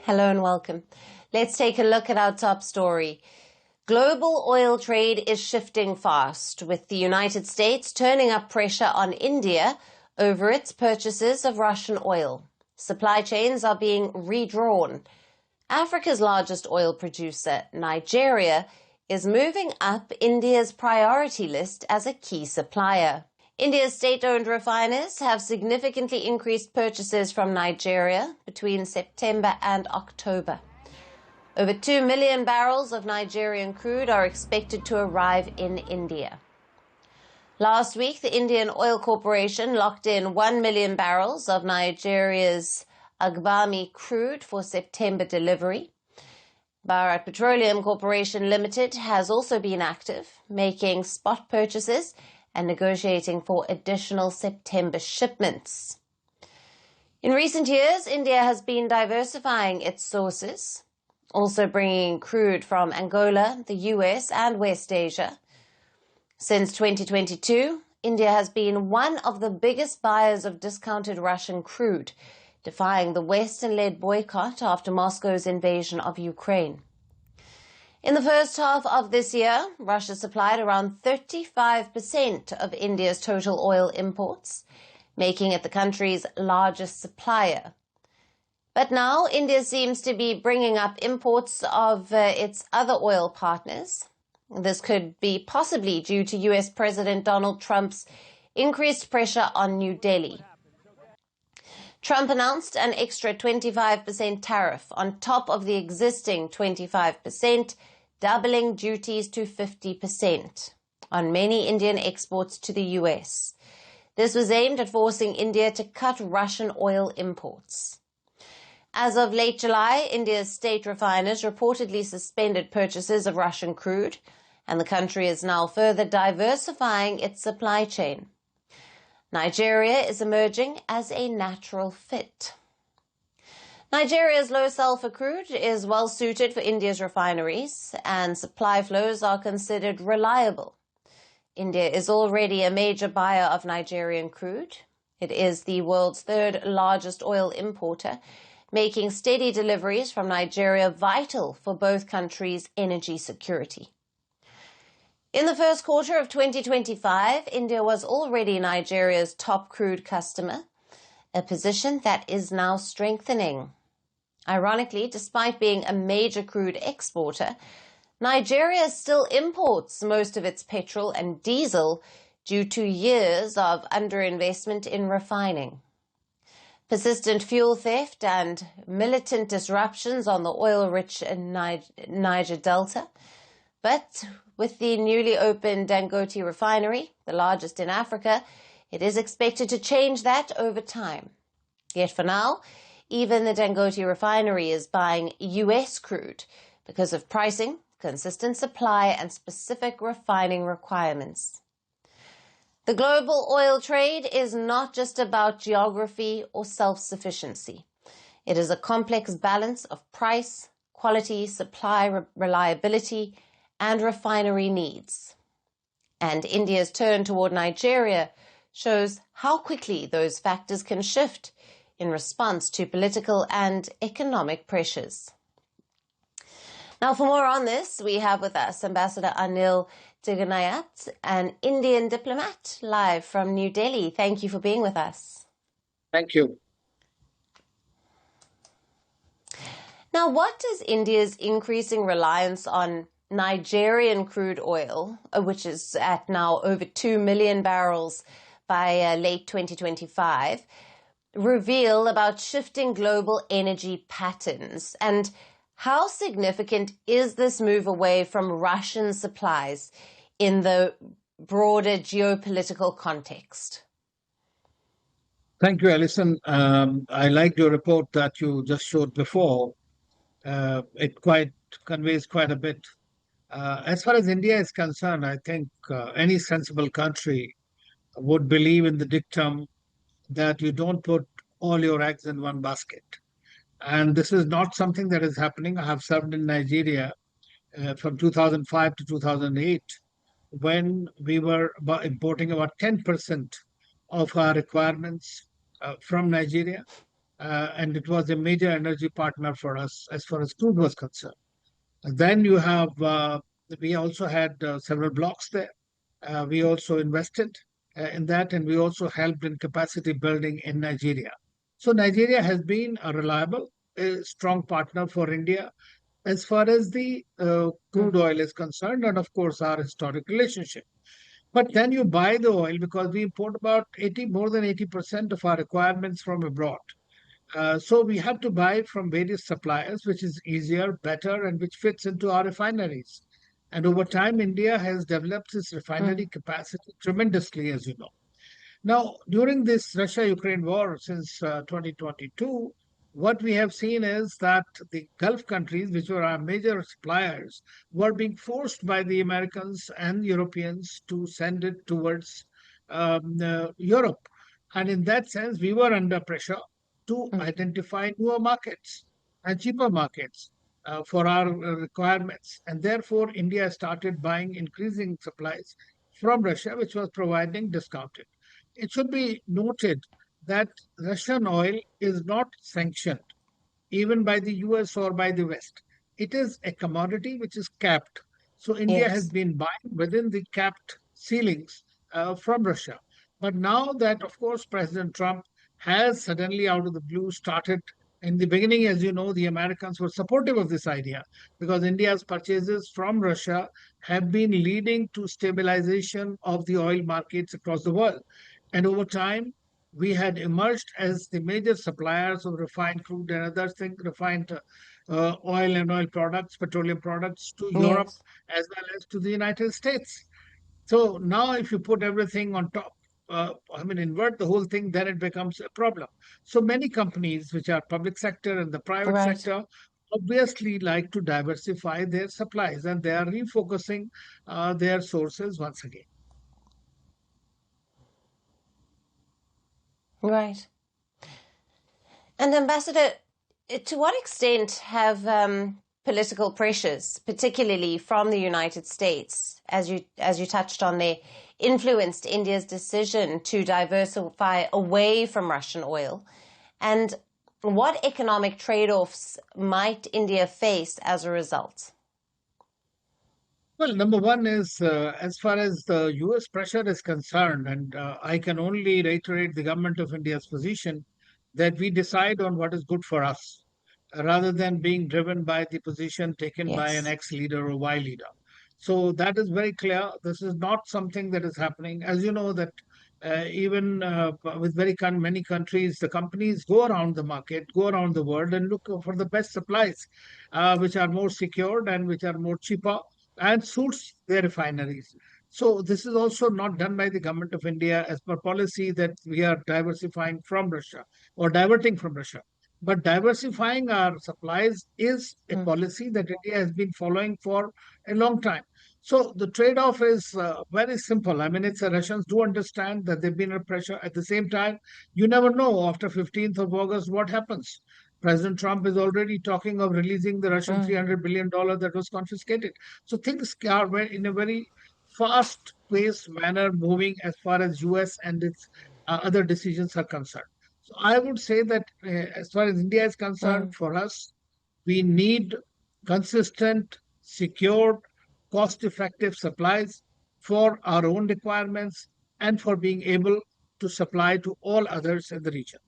Hello and welcome. Let's take a look at our top story. Global oil trade is shifting fast, with the United States turning up pressure on India over its purchases of Russian oil. Supply chains are being redrawn. Africa's largest oil producer, Nigeria, is moving up India's priority list as a key supplier. India's state-owned refiners have significantly increased purchases from Nigeria between September and October. Over 2 million barrels of Nigerian crude are expected to arrive in India. Last week, the Indian Oil Corporation locked in 1 million barrels of Nigeria's Agbami crude for September delivery. Bharat Petroleum Corporation Limited has also been active, making spot purchases and negotiating for additional September shipments. In recent years, India has been diversifying its sources, also bringing crude from Angola, the US, and West Asia. Since 2022, India has been one of the biggest buyers of discounted Russian crude, defying the Western-led boycott after Moscow's invasion of Ukraine. In the first half of this year, Russia supplied around 35% of India's total oil imports, making it the country's largest supplier. But now India seems to be bringing up imports of its other oil partners. This could be possibly due to US President Donald Trump's increased pressure on New Delhi. Trump announced an extra 25% tariff on top of the existing 25%, doubling duties to 50% on many Indian exports to the US. This was aimed at forcing India to cut Russian oil imports. As of late July, India's state refiners reportedly suspended purchases of Russian crude, and the country is now further diversifying its supply chain. Nigeria is emerging as a natural fit. Nigeria's low-sulfur crude is well suited for India's refineries, and supply flows are considered reliable. India is already a major buyer of Nigerian crude. It is the world's third largest oil importer, making steady deliveries from Nigeria vital for both countries' energy security. In the first quarter of 2025, India was already Nigeria's top crude customer, a position that is now strengthening. Ironically, despite being a major crude exporter, Nigeria still imports most of its petrol and diesel due to years of underinvestment in refining. Persistent fuel theft and militant disruptions on the oil-rich Niger Delta. But with the newly opened Dangote refinery, the largest in Africa, it is expected to change that over time. Yet for now, even the Dangote refinery is buying US crude because of pricing, consistent supply, and specific refining requirements. The global oil trade is not just about geography or self-sufficiency. It is a complex balance of price, quality, supply, reliability, and refinery needs. And India's turn toward Nigeria shows how quickly those factors can shift in response to political and economic pressures. Now, for more on this, we have with us Ambassador Anil to Danayat, an Indian diplomat, live from New Delhi. Thank you for being with us. Thank you. Now, what does India's increasing reliance on Nigerian crude oil, which is at now over 2 million barrels by late 2025, reveal about shifting global energy patterns? And how significant is this move away from Russian supplies in the broader geopolitical context? Thank you, Alyson. I liked your report that you just showed before. It quite conveys quite a bit. As far as India is concerned, I think any sensible country would believe in the dictum that you don't put all your eggs in one basket. And this is not something that is happening. I have served in Nigeria from 2005 to 2008, when we were importing about 10% of our requirements from Nigeria. and it was a major energy partner for us as far as crude was concerned. And then we also had several blocks there. We also invested in that, and we also helped in capacity building in Nigeria. So Nigeria has been a reliable, strong partner for India as far as the crude Mm. oil is concerned, and of course our historic relationship. But then you buy the oil because we import about 80, more than 80% of our requirements from abroad. So we have to buy from various suppliers, which is easier, better, and which fits into our refineries. And over time, India has developed its refinery Mm. capacity tremendously, as you know. Now, during this Russia-Ukraine war since 2022, what we have seen is that the Gulf countries, which were our major suppliers, were being forced by the Americans and Europeans to send it towards Europe. And in that sense, we were under pressure to Mm. identify newer markets and cheaper markets for our requirements. And therefore, India started buying increasing supplies from Russia, which was providing discounted. It should be noted that Russian oil is not sanctioned even by the US or by the West. It is a commodity which is capped. So India has Yes. been buying within the capped ceilings from Russia. But now that, of course, President Trump has suddenly out of the blue started. In the beginning, as you know, the Americans were supportive of this idea because India's purchases from Russia have been leading to stabilization of the oil markets across the world. And over time, we had emerged as the major suppliers of refined crude and other things, refined oil and oil products, petroleum products to Europe Yes. as well as to the United States. So now, if you put everything on top, invert the whole thing, then it becomes a problem. So many companies, which are public sector and the private Right. sector, obviously like to diversify their supplies, and they are refocusing their sources once again. Right. And Ambassador, to what extent have political pressures, particularly from the United States, as you touched on there, influenced India's decision to diversify away from Russian oil? And what economic trade-offs might India face as a result? Well, number one is as far as the US pressure is concerned, and I can only reiterate the government of India's position that we decide on what is good for us rather than being driven by the position taken by an Yes. X leader or Y leader. So that is very clear. This is not something that is happening. As you know, that even with many countries, the companies go around the market, go around the world, and look for the best supplies, which are more secured and which are more cheaper and suits their refineries. So this is also not done by the government of India as per policy that we are diversifying from Russia or diverting from Russia. But diversifying our supplies is a Mm. policy that India has been following for a long time. So the trade-off is very simple. I mean, it's the Russians do understand that they've been under pressure. At the same time, you never know after 15th of August what happens. President Trump is already talking of releasing the Russian Mm. $300 billion that was confiscated. So things are in a very fast-paced manner moving as far as US and its other decisions are concerned. So I would say that as far as India is concerned, Mm. for us, we need consistent, secured, cost-effective supplies for our own requirements and for being able to supply to all others in the region.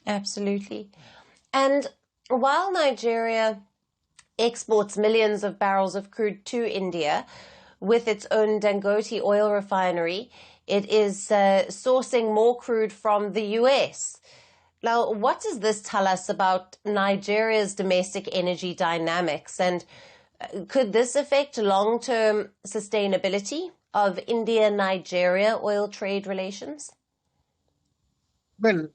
Absolutely. And while Nigeria exports millions of barrels of crude to India with its own Dangote oil refinery, it is sourcing more crude from the US. Now, what does this tell us about Nigeria's domestic energy dynamics? And could this affect long-term sustainability of India-Nigeria oil trade relations? Well,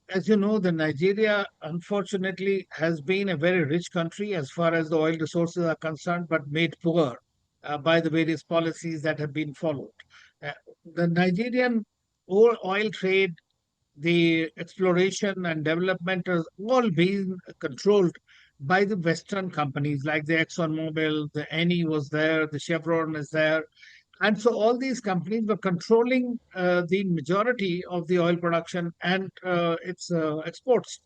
as you know, the Nigeria unfortunately has been a very rich country as far as the oil resources are concerned, but made poor by the various policies that have been followed. Uh, the Nigerian oil trade, the exploration and development has all been controlled by the Western companies like the ExxonMobil, the Eni was there, the Chevron is there, And so all these companies were controlling the majority of the oil production and its exports.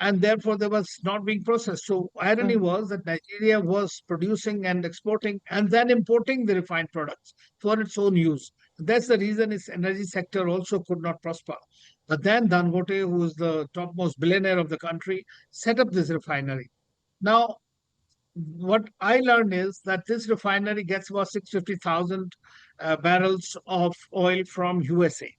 And therefore, there was not being processed. So irony Mm. was that Nigeria was producing and exporting and then importing the refined products for its own use. That's the reason its energy sector also could not prosper. But then Dangote, who is the topmost billionaire of the country, set up this refinery. Now, what I learned is that this refinery gets about 650,000 barrels of oil from USA.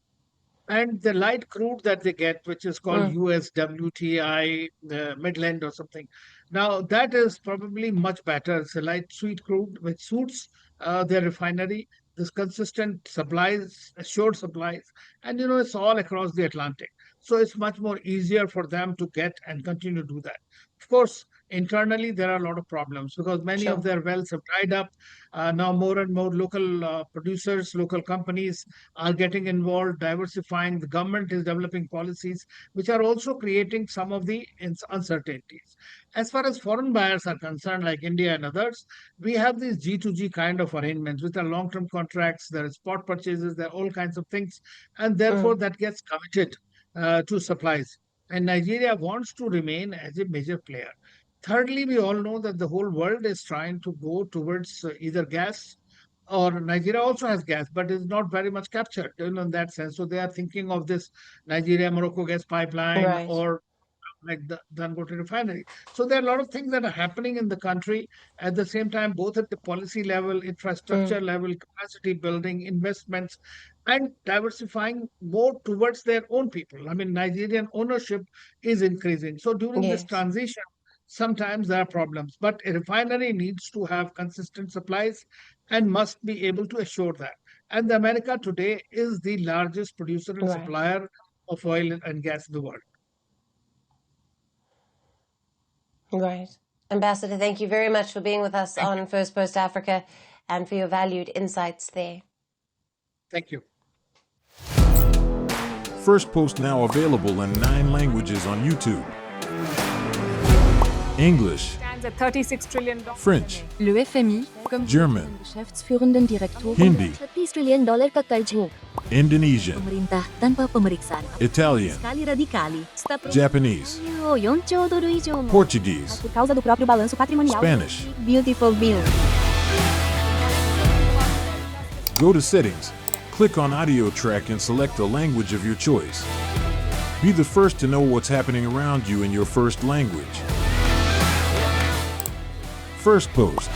And the light crude that they get, which is called Mm. USWTI Midland or something, now that is probably much better. It's a light sweet crude which suits their refinery. This consistent supplies, assured supplies, and it's all across the Atlantic. So it's much more easier for them to get and continue to do that. Of course, internally there are a lot of problems because many of Sure. their wells have dried up. Now more and more local producers, local companies are getting involved, diversifying. The government is developing policies which are also creating some of the uncertainties. As far as foreign buyers are concerned, like India and others, we have these G2G kind of arrangements with the long-term contracts, there are spot purchases, there are all kinds of things, and therefore Mm. that gets committed to supplies. And Nigeria wants to remain as a major player. Thirdly, we all know that the whole world is trying to go towards either gas or Nigeria also has gas, but is not very much captured in that sense. So they are thinking of this Nigeria Morocco gas pipeline Right. or like the Dangote refinery. So there are a lot of things that are happening in the country at the same time, both at the policy level, Mm. infrastructure level, capacity building, investments, and diversifying more towards their own people. I mean, Nigerian ownership is increasing. So during this Yes. transition, sometimes there are problems, but a refinery needs to have consistent supplies and must be able to assure that. And America today is the largest producer and Right. supplier of oil and gas in the world. Right. Ambassador, thank you very much for being with us Thank you. on First Post Africa and for your valued insights there. Thank you. Firstpost now available in 9 languages on YouTube. English, Stands at $36 trillion. French, Le FMI, comme German, Geschäftsführenden Direktor, Hindi, $30 trillion ka-charge mo. Indonesian, Pemerintah tanpa pemeriksaan. Italian, Skali radikali. Japanese, 4 兆ドル以上も Portuguese, por causa do próprio balanço patrimonial. Spanish. Beautiful bill. Go to Settings, click on Audio Track and select a language of your choice. Be the first to know what's happening around you in your first language. Firstpost.